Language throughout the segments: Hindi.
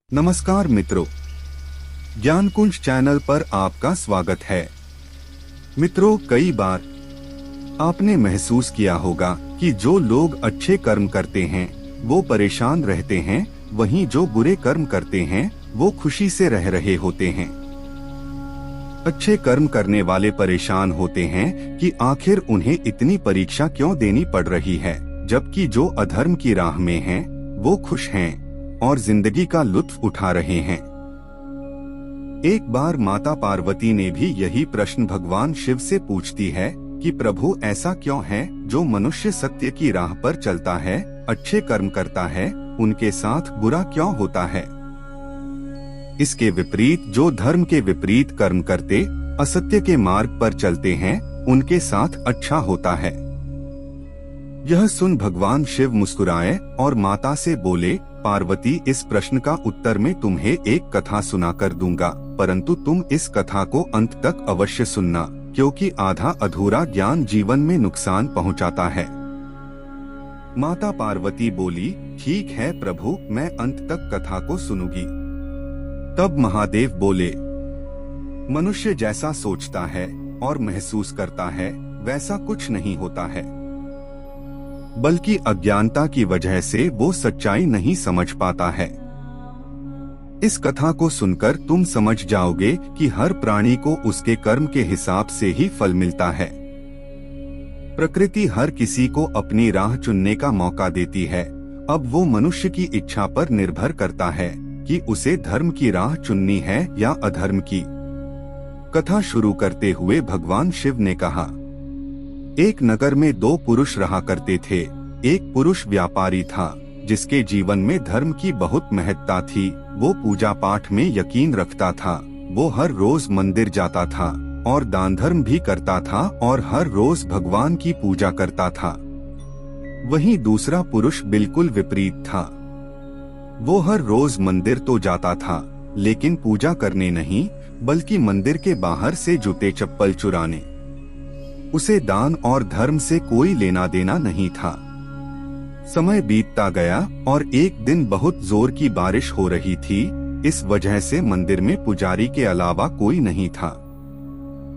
नमस्कार मित्रों, ज्ञान कुंज चैनल पर आपका स्वागत है। मित्रों, कई बार आपने महसूस किया होगा कि जो लोग अच्छे कर्म करते हैं वो परेशान रहते हैं, वहीं जो बुरे कर्म करते हैं वो खुशी से रह रहे होते हैं। अच्छे कर्म करने वाले परेशान होते हैं कि आखिर उन्हें इतनी परीक्षा क्यों देनी पड़ रही है, जबकि जो अधर्म की राह में हैं वो खुश हैं और जिंदगी का लुत्फ उठा रहे हैं। एक बार माता पार्वती ने भी यही प्रश्न भगवान शिव से पूछती है कि प्रभु, ऐसा क्यों है जो मनुष्य सत्य की राह पर चलता है, अच्छे कर्म करता है, उनके साथ बुरा क्यों होता है? इसके विपरीत जो धर्म के विपरीत कर्म करते, असत्य के मार्ग पर चलते हैं, उनके साथ अच्छा होता है। यह सुन भगवान शिव मुस्कुराए और माता से बोले, पार्वती, इस प्रश्न का उत्तर मैं तुम्हें एक कथा सुनाकर दूंगा, परंतु तुम इस कथा को अंत तक अवश्य सुनना, क्योंकि आधा अधूरा ज्ञान जीवन में नुकसान पहुंचाता है। माता पार्वती बोली, ठीक है प्रभु, मैं अंत तक कथा को सुनूंगी। तब महादेव बोले, मनुष्य जैसा सोचता है और महसूस करता है वैसा कुछ नहीं होता है, बल्कि अज्ञानता की वजह से वो सच्चाई नहीं समझ पाता है। इस कथा को सुनकर तुम समझ जाओगे कि हर प्राणी को उसके कर्म के हिसाब से ही फल मिलता है। प्रकृति हर किसी को अपनी राह चुनने का मौका देती है, अब वो मनुष्य की इच्छा पर निर्भर करता है कि उसे धर्म की राह चुननी है या अधर्म की। कथा शुरू करते हुए भगवान शिव ने कहा, एक नगर में दो पुरुष रहा करते थे। एक पुरुष व्यापारी था जिसके जीवन में धर्म की बहुत महत्ता थी। वो पूजा पाठ में यकीन रखता था। वो हर रोज मंदिर जाता था और दान धर्म भी करता था और हर रोज भगवान की पूजा करता था। वहीं दूसरा पुरुष बिल्कुल विपरीत था। वो हर रोज मंदिर तो जाता था, लेकिन पूजा करने नहीं, बल्कि मंदिर के बाहर से जूते चप्पल चुराने। उसे दान और धर्म से कोई लेना देना नहीं था। समय बीतता गया और एक दिन बहुत जोर की बारिश हो रही थी। इस वजह से मंदिर में पुजारी के अलावा कोई नहीं था।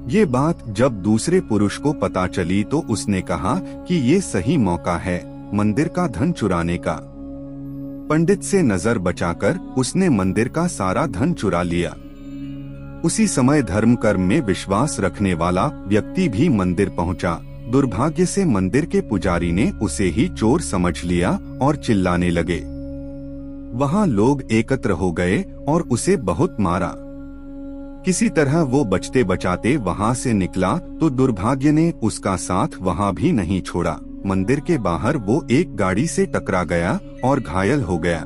ये बात जब दूसरे पुरुष को पता चली तो उसने कहा कि ये सही मौका है मंदिर का धन चुराने का। पंडित से नजर बचाकर उसने मंदिर का सारा धन चुरा लिया। उसी समय धर्म कर्म में विश्वास रखने वाला व्यक्ति भी मंदिर पहुंचा। दुर्भाग्य से मंदिर के पुजारी ने उसे ही चोर समझ लिया और चिल्लाने लगे। वहां लोग एकत्र हो गए और उसे बहुत मारा। किसी तरह वो बचते बचाते वहां से निकला तो दुर्भाग्य ने उसका साथ वहां भी नहीं छोड़ा। मंदिर के बाहर वो एक गाड़ी से टकरा गया और घायल हो गया।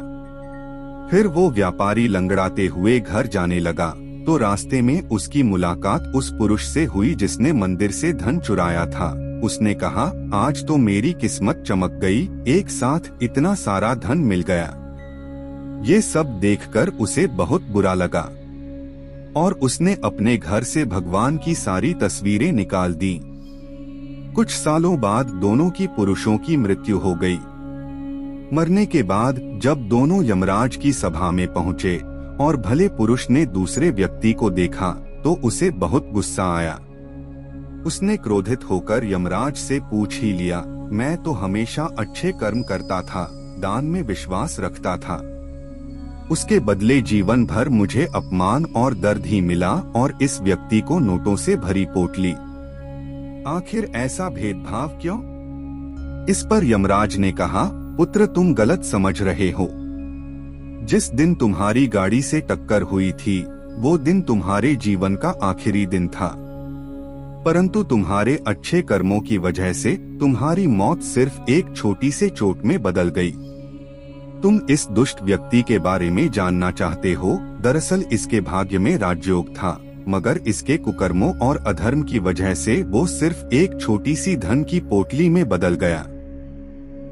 फिर वो व्यापारी लंगड़ाते हुए घर जाने लगा तो रास्ते में उसकी मुलाकात उस पुरुष से हुई जिसने मंदिर से धन चुराया था। उसने कहा, आज तो मेरी किस्मत चमक गई, एक साथ इतना सारा धन मिल गया। ये सब देखकर उसे बहुत बुरा लगा और उसने अपने घर से भगवान की सारी तस्वीरें निकाल दी। कुछ सालों बाद दोनों की पुरुषों की मृत्यु हो गई। मरने के बाद जब दोनों यमराज की सभा में पहुंचे और भले पुरुष ने दूसरे व्यक्ति को देखा तो उसे बहुत गुस्सा आया। उसने क्रोधित होकर यमराज से पूछ ही लिया, मैं तो हमेशा अच्छे कर्म करता था, दान में विश्वास रखता था, उसके बदले जीवन भर मुझे अपमान और दर्द ही मिला और इस व्यक्ति को नोटों से भरी पोटली। आखिर ऐसा भेदभाव क्यों? इस पर यमराज ने कहा, पुत्र, तुम गलत समझ रहे हो। जिस दिन तुम्हारी गाड़ी से टक्कर हुई थी वो दिन तुम्हारे जीवन का आखिरी दिन था, परंतु तुम्हारे अच्छे कर्मों की वजह से तुम्हारी मौत सिर्फ एक छोटी से चोट में बदल गई। तुम इस दुष्ट व्यक्ति के बारे में जानना चाहते हो। दरअसल इसके भाग्य में राजयोग था, मगर इसके कुकर्मों और अधर्म की वजह से वो सिर्फ एक छोटी सी धन की पोटली में बदल गया।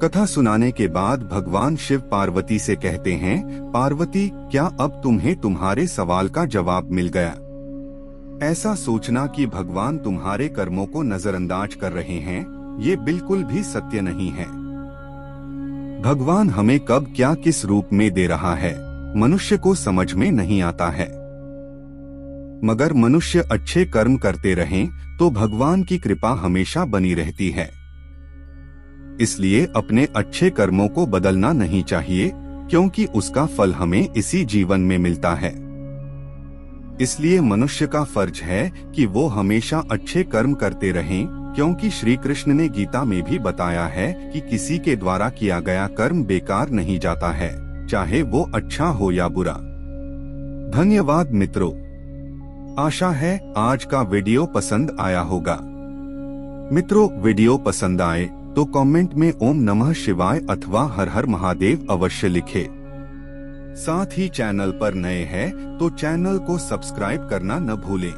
कथा सुनाने के बाद भगवान शिव पार्वती से कहते हैं, पार्वती, क्या अब तुम्हें तुम्हारे सवाल का जवाब मिल गया? ऐसा सोचना कि भगवान तुम्हारे कर्मों को नजरअंदाज कर रहे हैं, ये बिल्कुल भी सत्य नहीं है। भगवान हमें कब क्या किस रूप में दे रहा है मनुष्य को समझ में नहीं आता है। मगर मनुष्य अच्छे कर्म करते रहें तो भगवान की कृपा हमेशा बनी रहती है। इसलिए अपने अच्छे कर्मों को बदलना नहीं चाहिए, क्योंकि उसका फल हमें इसी जीवन में मिलता है। इसलिए मनुष्य का फर्ज है कि वो हमेशा अच्छे कर्म करते रहें, क्योंकि श्री कृष्ण ने गीता में भी बताया है कि किसी के द्वारा किया गया कर्म बेकार नहीं जाता है, चाहे वो अच्छा हो या बुरा। धन्यवाद मित्रों। आशा है आज का वीडियो पसंद आया होगा। मित्रों, वीडियो पसंद आए तो कमेंट में ओम नमः शिवाय अथवा हर हर महादेव अवश्य लिखें। साथ ही चैनल पर नए हैं तो चैनल को सब्सक्राइब करना न भूलें।